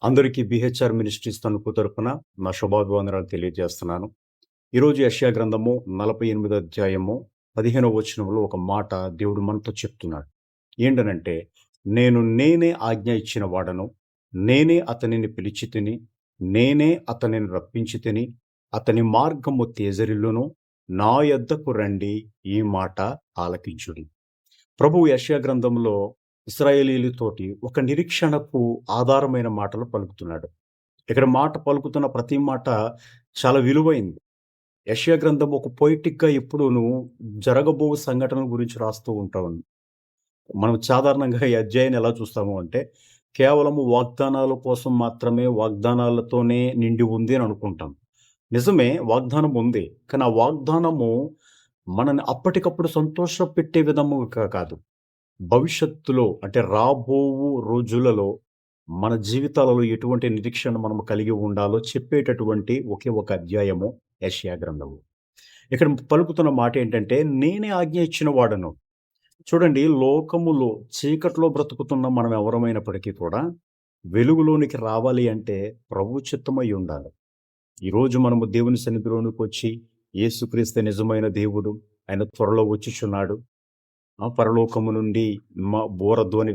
అందరికీ BHR ministries Tanuku తరపున నా శుభాభివందనాలు తెలియజేస్తున్నాను. ఈరోజు యెషయా గ్రంథము 48 అధ్యాయము 15వ వచనంలో ఒక మాట దేవుడు మనతో చెప్తున్నాడు. ఏంటనంటే, నేనే ఆజ్ఞ ఇచ్చిన వాడను, నేనే అతనిని పిలిచి తిని, నేనే అతనిని రప్పించి తిని, అతని మార్గము తేజరిల్లును, నా యొద్దకు రండి, ఈ మాట ఆలకించుడి. ప్రభువు యెషయా గ్రంథంలో ఇశ్రాయేలీయులతోటి ఒక నిరీక్షణకు ఆధారమైన మాటలు పలుకుతున్నాడు. ఇక్కడ మాట పలుకుతున్న ప్రతి మాట చాలా విలువైంది. యెషయా గ్రంథం ఒక పొయిటిక్‌గా ఎప్పుడూను జరగబోవు సంఘటనల గురించి రాస్తూ ఉంటాం. మనం సాధారణంగా ఈ అధ్యాయాన్ని ఎలా చూస్తాము అంటే, కేవలము వాగ్దానాల కోసం మాత్రమే, వాగ్దానాలతోనే నిండి ఉంది అని అనుకుంటాం. నిజమే, వాగ్దానం ఉంది. కానీ ఆ వాగ్దానము మనల్ని అప్పటికప్పుడు సంతోషపెట్టే విధముగా కాదు. భవిష్యత్తులో అంటే రాబోవు రోజులలో మన జీవితాలలో ఎటువంటి నిరీక్షణ మనము కలిగి ఉండాలో చెప్పేటటువంటి ఒకే ఒక అధ్యాయము యెషయా గ్రంథము. ఇక్కడ పలుకుతున్న మాట ఏంటంటే, నేనే ఆజ్ఞ ఇచ్చిన వాడను. చూడండి, లోకములో చీకట్లో బ్రతుకుతున్న మనం ఎవరమైనప్పటికీ కూడా వెలుగులోనికి రావాలి అంటే ప్రభు చిత్తమై ఉండాలి. ఈరోజు మనము దేవుని సన్నిధిలోనికి వచ్చి, యేసుక్రీస్తు నిజమైన దేవుడు, ఆయన త్వరలో వచ్చుచున్నాడు, పరలోకము నుండి బూరధ్వని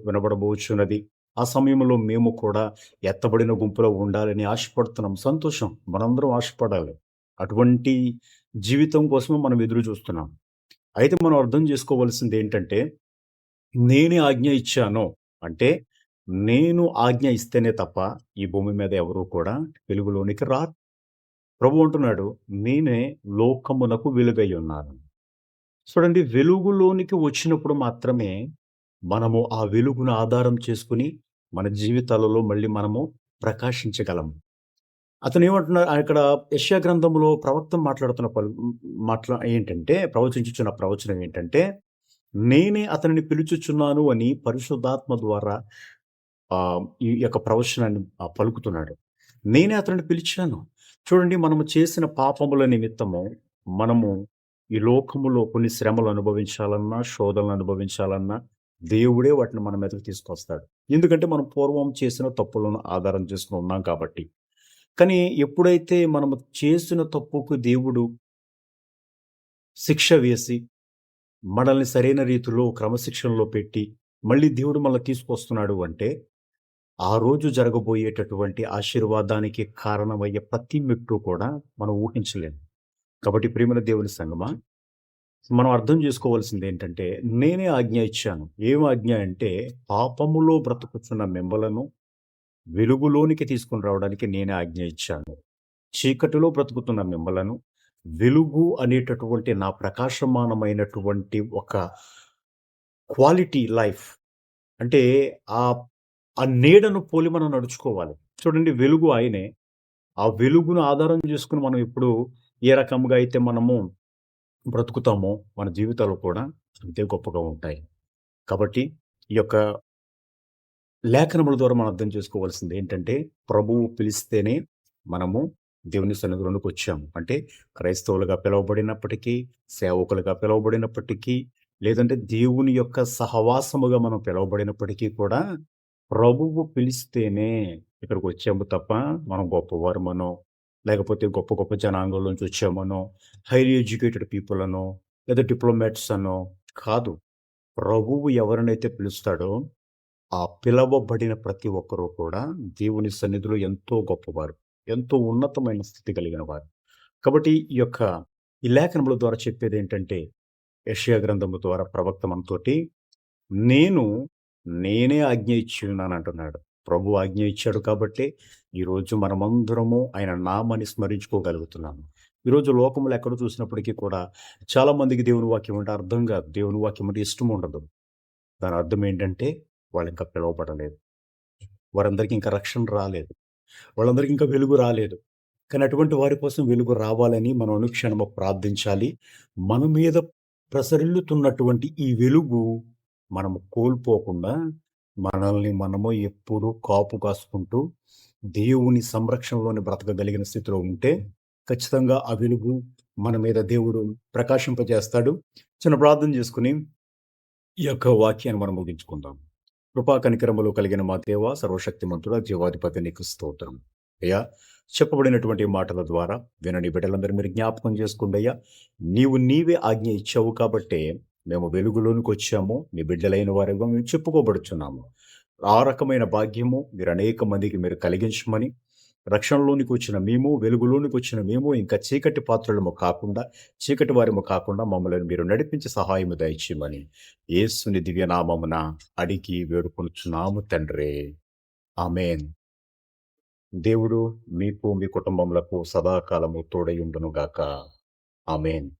వినబడబోచున్నది. ఆ సమయంలో మేము కూడా ఎత్తబడిన గుంపులో ఉండాలని ఆశపడుతున్నాం. సంతోషం, మనందరం ఆశపడాలి. అటువంటి జీవితం కోసమే మనం ఎదురు చూస్తున్నాం. అయితే మనం అర్థం చేసుకోవాల్సింది ఏంటంటే, నేనే ఆజ్ఞ ఇచ్చాను అంటే, నేను ఆజ్ఞ ఇస్తేనే తప్ప ఈ భూమి మీద ఎవరు కూడా వెలుగులోనికి రారు. ప్రభు అంటున్నాడు, నేనే లోకమునకు వెలుగై ఉన్నాను. చూడండి, వెలుగులోనికి వచ్చినప్పుడు మాత్రమే మనము ఆ వెలుగును ఆధారం చేసుకుని మన జీవితాలలో మళ్ళీ మనము ప్రకాశించగలం. అతను ఏమంటున్నారు అక్కడ, యెషయా గ్రంథంలో ప్రవక్త మాట్లాడుతున్న ఏంటంటే, ప్రవచించుచున్న ప్రవచనం ఏంటంటే, నేనే అతనిని పిలుచుచున్నాను అని పరిశుద్ధాత్మ ద్వారా ఈ యొక్క ప్రవచనాన్ని పలుకుతున్నాడు. నేనే అతనిని పిలిచాను. చూడండి, మనము చేసిన పాపముల నిమిత్తము మనము ఈ లోకములో కొన్ని శ్రమలు అనుభవించాలన్నా, శోధనలు అనుభవించాలన్నా దేవుడే వాటిని మన మీదకి తీసుకొస్తాడు. ఎందుకంటే మనం పూర్వం చేసిన తప్పులను ఆధారం చేసుకొని ఉన్నాం కాబట్టి. కానీ ఎప్పుడైతే మనము చేసిన తప్పుకు దేవుడు శిక్ష వేసి, మనల్ని సరైన రీతిలో క్రమశిక్షణలో పెట్టి, మళ్ళీ దేవుడు మనల్ని తీసుకొస్తున్నాడు అంటే, ఆ రోజు జరగబోయేటటువంటి ఆశీర్వాదానికి కారణమయ్యే ప్రతి మెట్టు కూడా మనం ఊహించలేము. కాబట్టి ప్రియమైన దేవుని సంగమా, మనం అర్థం చేసుకోవాల్సింది ఏంటంటే, నేనే ఆజ్ఞ ఇచ్చాను. ఏం ఆజ్ఞ అంటే, పాపములో బ్రతుకుతున్న మిమ్మలను వెలుగులోనికి తీసుకొని రావడానికి నేనే ఆజ్ఞ ఇచ్చాను. చీకటిలో బ్రతుకుతున్న మిమ్మలను వెలుగు అనేటటువంటి నా ప్రకాశమానమైనటువంటి ఒక క్వాలిటీ లైఫ్ అంటే ఆ ఆ నీడను పోలి మనం నడుచుకోవాలి. చూడండి, వెలుగు ఆయనే. ఆ వెలుగును ఆధారం చేసుకొని మనం ఇప్పుడు ఏ రకంగా అయితే మనము బ్రతుకుతామో మన జీవితాలు కూడా అంతే గొప్పగా ఉంటాయి. కాబట్టి ఈ యొక్క లేఖనముల ద్వారా మనం అర్థం చేసుకోవాల్సింది ఏంటంటే, ప్రభువు పిలిస్తేనే మనము దేవుని సన్నిధిలోనికి వచ్చాము. అంటే క్రైస్తవులుగా పిలువబడినప్పటికీ, సేవకులుగా పిలువబడినప్పటికీ, లేదంటే దేవుని యొక్క సహవాసముగా మనం పిలువబడినప్పటికీ కూడా ప్రభువు పిలిస్తేనే ఇక్కడికి వచ్చాము తప్ప, మనం గొప్పవారమనో, లేకపోతే గొప్ప గొప్ప జనాంగంలోంచి వచ్చామనో, హైలీ ఎడ్యుకేటెడ్ పీపుల్ అనో, లేదా డిప్లొమాట్స్ అనో కాదు. ప్రభువు ఎవరినైతే పిలుస్తాడో ఆ పిలవబడిన ప్రతి ఒక్కరూ కూడా దేవుని సన్నిధిలో ఎంతో గొప్పవారు, ఎంతో ఉన్నతమైన స్థితి కలిగిన వారు. కాబట్టి ఈ లేఖనముల ద్వారా చెప్పేదేంటంటే, యెషయా గ్రంథము ద్వారా ప్రవక్త మనతోటి నేను నేనే ఆజ్ఞ ఇచ్చి ఉన్నానంటున్నాడు. ప్రభు ఆజ్ఞ ఇచ్చాడు కాబట్టే ఈరోజు మనమందరము ఆయన నామాన్ని స్మరించుకోగలుగుతున్నాము. ఈరోజు లోకములో ఎక్కడ చూసినప్పటికీ కూడా చాలా మందికి దేవుని వాక్యం అంటే అర్థం కాదు. దేవుని వాక్యం అంటే ఇష్టం ఉండదు. దాని అర్థం ఏంటంటే, వాళ్ళింకా పిలువబడలేదు. వారందరికీ ఇంకా రక్షణ రాలేదు. వాళ్ళందరికీ ఇంకా వెలుగు రాలేదు. కానీ అటువంటి వారి కోసం వెలుగు రావాలని మనం అనుక్షణము ప్రార్థించాలి. మన మీద ప్రసరిల్లుతున్నటువంటి ఈ వెలుగు మనము కోల్పోకుండా, మనల్ని మనము ఎప్పుడూ కాపు కాసుకుంటూ దేవుని సంరక్షణలోనే బ్రతకగలిగిన స్థితిలో ఉంటే, ఖచ్చితంగా ఆ వెలుగు మన మీద దేవుడు ప్రకాశింపజేస్తాడు. చిన్న ప్రార్థన చేసుకొని ఈ యొక్క వాక్యాన్ని మనం ముగించుకుందాం. కృపా కనికరములు కలిగిన మా దేవ సర్వశక్తిమంతుడ జీవాధిపతి నీకు స్తోత్రం. అయ్యా, చెప్పబడినటువంటి మాటల ద్వారా వినని బిడ్డలందరూ మీరు జ్ఞాపకం చేసుకోండి అయ్యా. నీవే ఆజ్ఞ ఇచ్చావు కాబట్టే మేము వెలుగులోనికి వచ్చాము, నీ బిడ్డలైన వారిగా మేము చెప్పుకోబడుచున్నాము. ఆ రకమైన భాగ్యము మీరు అనేక మందికి మీరు కలిగించమని, రక్షణలోనికి వచ్చిన మేము, వెలుగులోనికి వచ్చిన మేము ఇంకా చీకటి పాత్రలము కాకుండా, చీకటి వారము కాకుండా మమ్మల్ని మీరు నడిపించి సహాయము దయచేయమని యేసుని దివ్యనామమున అడిగి వేడుకొనుచున్నాము తండ్రి. ఆమేన్. దేవుడు మీకు, మీ కుటుంబములకు సదాకాలము తోడై ఉండును గాక. ఆమేన్.